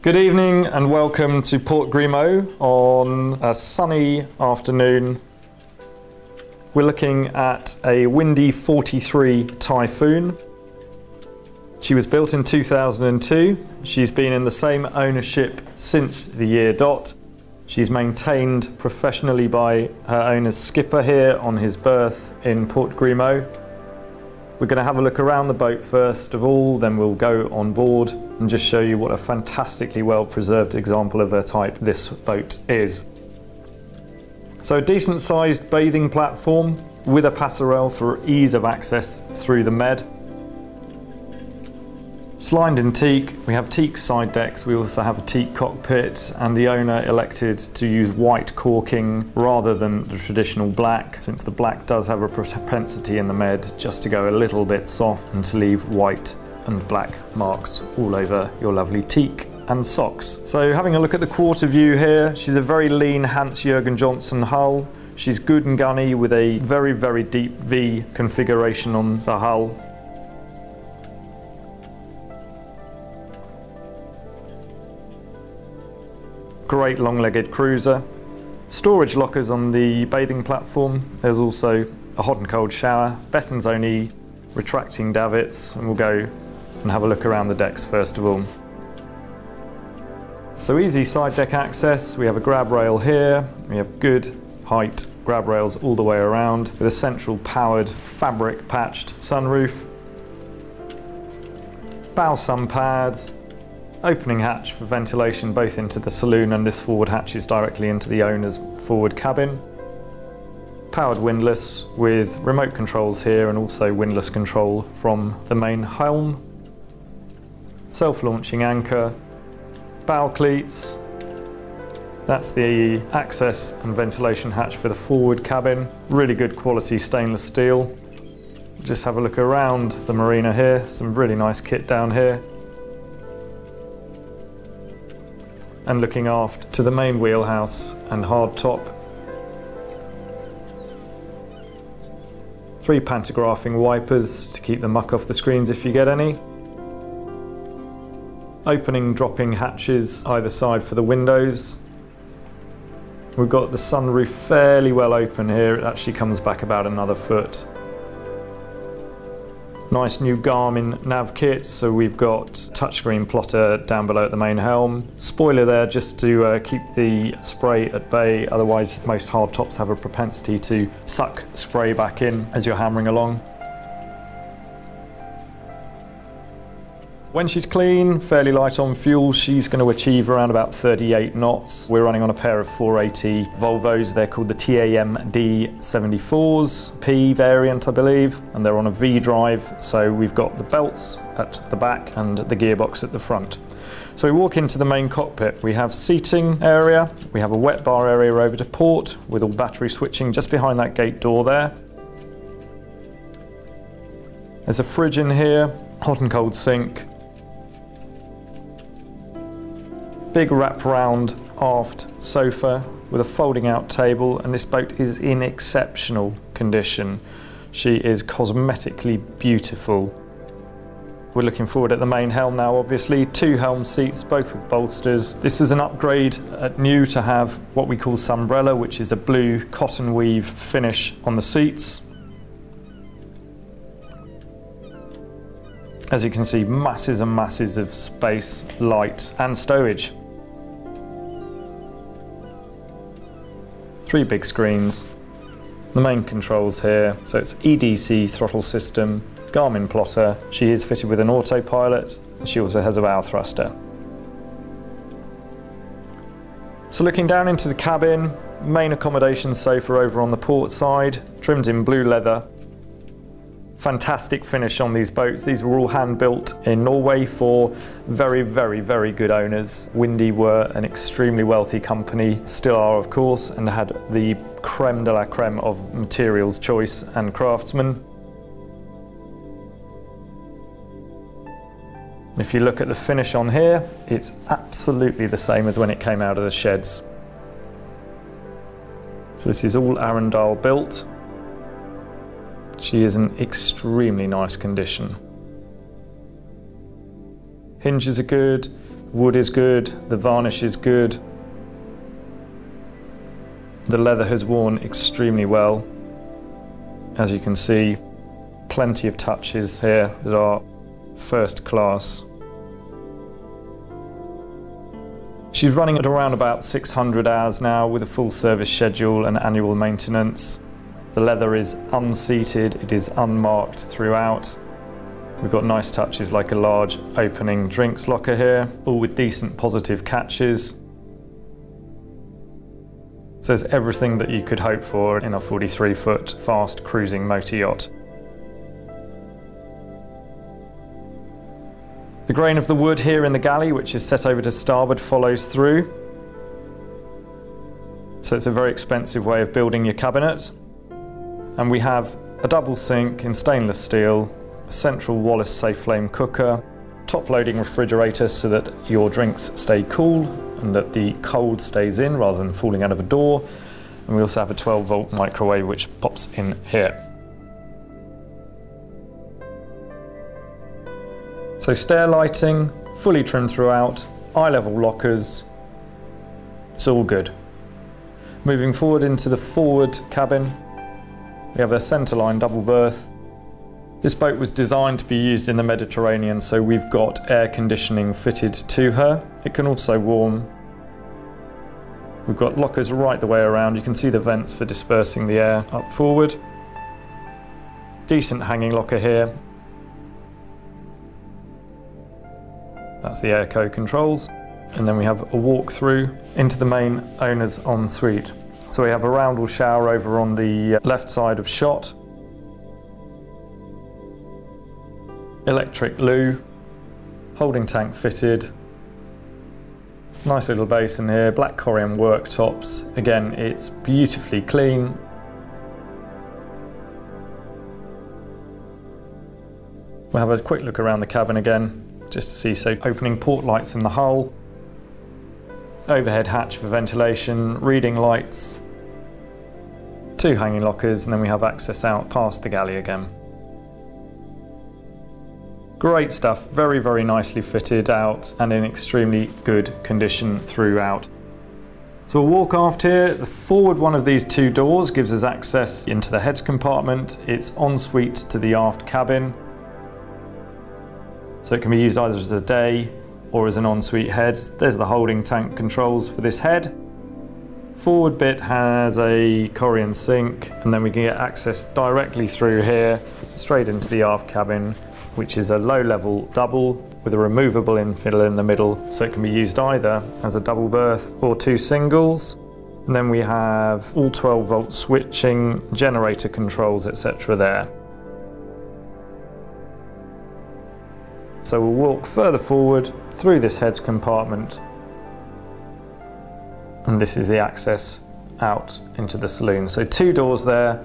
Good evening and welcome to Port Grimaud on a sunny afternoon. We're looking at a windy 43 Typhoon. She was built in 2002. She's been in the same ownership since the year dot. She's maintained professionally by her owner's skipper here on his berth in Port Grimaud. We're going to have a look around the boat first of all, then we'll go on board and just show you what a fantastically well preserved example of her type this boat is. So a decent sized bathing platform with a passarelle for ease of access through the med. It's lined in teak. We have teak side decks, we also have a teak cockpit, and the owner elected to use white caulking rather than the traditional black, since the black does have a propensity in the med just to go a little bit soft and to leave white and black marks all over your lovely teak and socks. So having a look at the quarter view here, she's a very lean Hans-Jürgen Johnson hull. She's good and gunny with a very deep V configuration on the hull. Great long-legged cruiser. Storage lockers on the bathing platform. There's also a hot and cold shower, Besson's only retracting davits, and we'll go and have a look around the decks first of all. So easy side deck access. We have a grab rail here. We have good height grab rails all the way around with a central powered fabric patched sunroof. Bow sun pads. Opening hatch for ventilation both into the saloon, and this forward hatch is directly into the owner's forward cabin. Powered windlass with remote controls here and also windlass control from the main helm. Self-launching anchor. Bow cleats. That's the access and ventilation hatch for the forward cabin. Really good quality stainless steel. Just have a look around the marina here. Some really nice kit down here. And looking aft to the main wheelhouse and hardtop. 3 pantographing wipers to keep the muck off the screens if you get any. Opening, dropping hatches either side for the windows. We've got the sunroof fairly well open here. It actually comes back about another foot. Nice new Garmin nav kit, so we've got touchscreen plotter down below at the main helm. Spoiler there just to keep the spray at bay, otherwise most hardtops have a propensity to suck spray back in as you're hammering along. When she's clean, fairly light on fuel, she's going to achieve around about 38 knots. We're running on a pair of 480 Volvos. They're called the TAMD 74s, P variant I believe, and they're on a V drive. So we've got the belts at the back and the gearbox at the front. So we walk into the main cockpit. We have seating area, we have a wet bar area over to port with all battery switching just behind that gate door there. There's a fridge in here, hot and cold sink. Big wrap-round aft sofa with a folding out table, and this boat is in exceptional condition. She is cosmetically beautiful. We're looking forward at the main helm now, obviously. 2 helm seats, both with bolsters. This is an upgrade at new to have what we call sunbrella, which is a blue cotton weave finish on the seats. As you can see, masses and masses of space, light and stowage. 3 big screens. The main controls here, so it's EDC throttle system, Garmin plotter. She is fitted with an autopilot, and she also has a bow thruster. So looking down into the cabin, main accommodation sofa over on the port side, trimmed in blue leather. Fantastic finish on these boats. These were all hand built in Norway for very good owners. Windy were an extremely wealthy company, still are of course, and had the creme de la creme of materials choice and craftsmen. If you look at the finish on here, it's absolutely the same as when it came out of the sheds. So this is all Arundel built. She is in extremely nice condition. Hinges are good, Wood is good, the varnish is good. The leather has worn extremely well. As you can see, plenty of touches here that are first class. She's running at around about 600 hours now with a full service schedule and annual maintenance. The leather is unseated, it is unmarked throughout. We've got nice touches like a large opening drinks locker here, all with decent positive catches. So there's everything that you could hope for in a 43-foot fast cruising motor yacht. The grain of the wood here in the galley, which is set over to starboard, follows through. So it's a very expensive way of building your cabinet. And we have a double sink in stainless steel, a central Wallace safe flame cooker, top loading refrigerator so that your drinks stay cool and that the cold stays in rather than falling out of a door. And we also have a 12-volt microwave which pops in here. So stair lighting, fully trimmed throughout, eye-level lockers, it's all good. Moving forward into the forward cabin, we have a Centerline double berth. This boat was designed to be used in the Mediterranean, so we've got air conditioning fitted to her. It can also warm. We've got lockers right the way around. You can see the vents for dispersing the air up forward. Decent hanging locker here. That's the airco controls. And then we have a walk through into the main owner's ensuite. So we have a roundel shower over on the left side of shot. Electric loo, holding tank fitted. Nice little basin here, black Corian worktops. Again, it's beautifully clean. We'll have a quick look around the cabin again, just to see, so opening port lights in the hull, overhead hatch for ventilation, reading lights, 2 hanging lockers, and then we have access out past the galley again. Great stuff, very, very nicely fitted out and in extremely good condition throughout. So we'll walk aft here. The forward one of these 2 doors gives us access into the heads compartment. It's ensuite to the aft cabin. So it can be used either as a day or as an ensuite head. There's the holding tank controls for this head. Forward bit has a Corian sink, and then we can get access directly through here, straight into the aft cabin, which is a low-level double with a removable infill in the middle, so it can be used either as a double berth or 2 singles. And then we have all 12-volt switching, generator controls, etc. there. So we'll walk further forward through this heads compartment, and this is the access out into the saloon. So 2 doors there,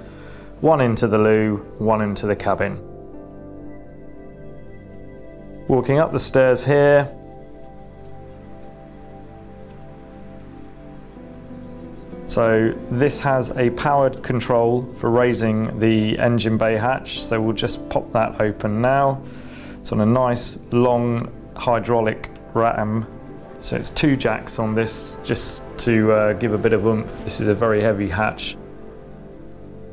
1 into the loo, 1 into the cabin. Walking up the stairs here, so this has a powered control for raising the engine bay hatch, so we'll just pop that open now. It's on a nice long hydraulic ram, so it's 2 jacks on this just to give a bit of oomph. This is a very heavy hatch.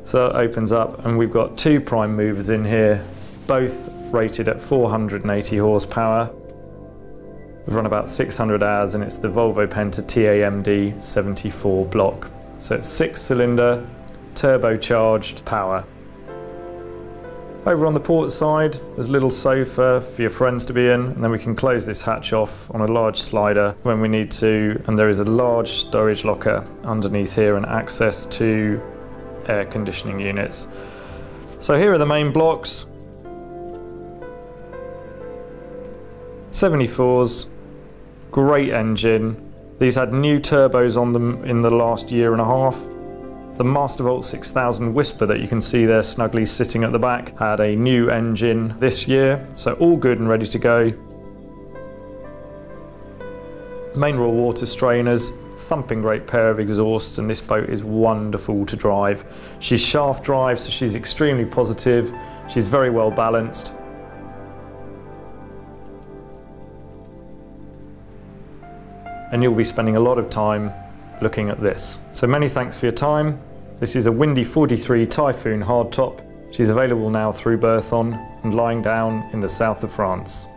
So it opens up and we've got 2 prime movers in here, both rated at 480 horsepower. We've run about 600 hours and it's the Volvo Penta TAMD 74 block. So it's 6-cylinder, turbocharged power. Over on the port side, there's a little sofa for your friends to be in, and then we can close this hatch off on a large slider when we need to, and there is a large storage locker underneath here and access to air conditioning units. So here are the main blocks. 74s, great engine. These had new turbos on them in the last year and a half. The Mastervolt 6000 Whisper that you can see there snugly sitting at the back had a new engine this year, so all good and ready to go. Main raw water strainers, thumping great pair of exhausts, and this boat is wonderful to drive. She's shaft drive, so she's extremely positive. She's very well balanced. and you'll be spending a lot of time looking at this. So many thanks for your time. This is a windy 43 Typhoon Hardtop. She's available now through Berthon and lying down in the south of France.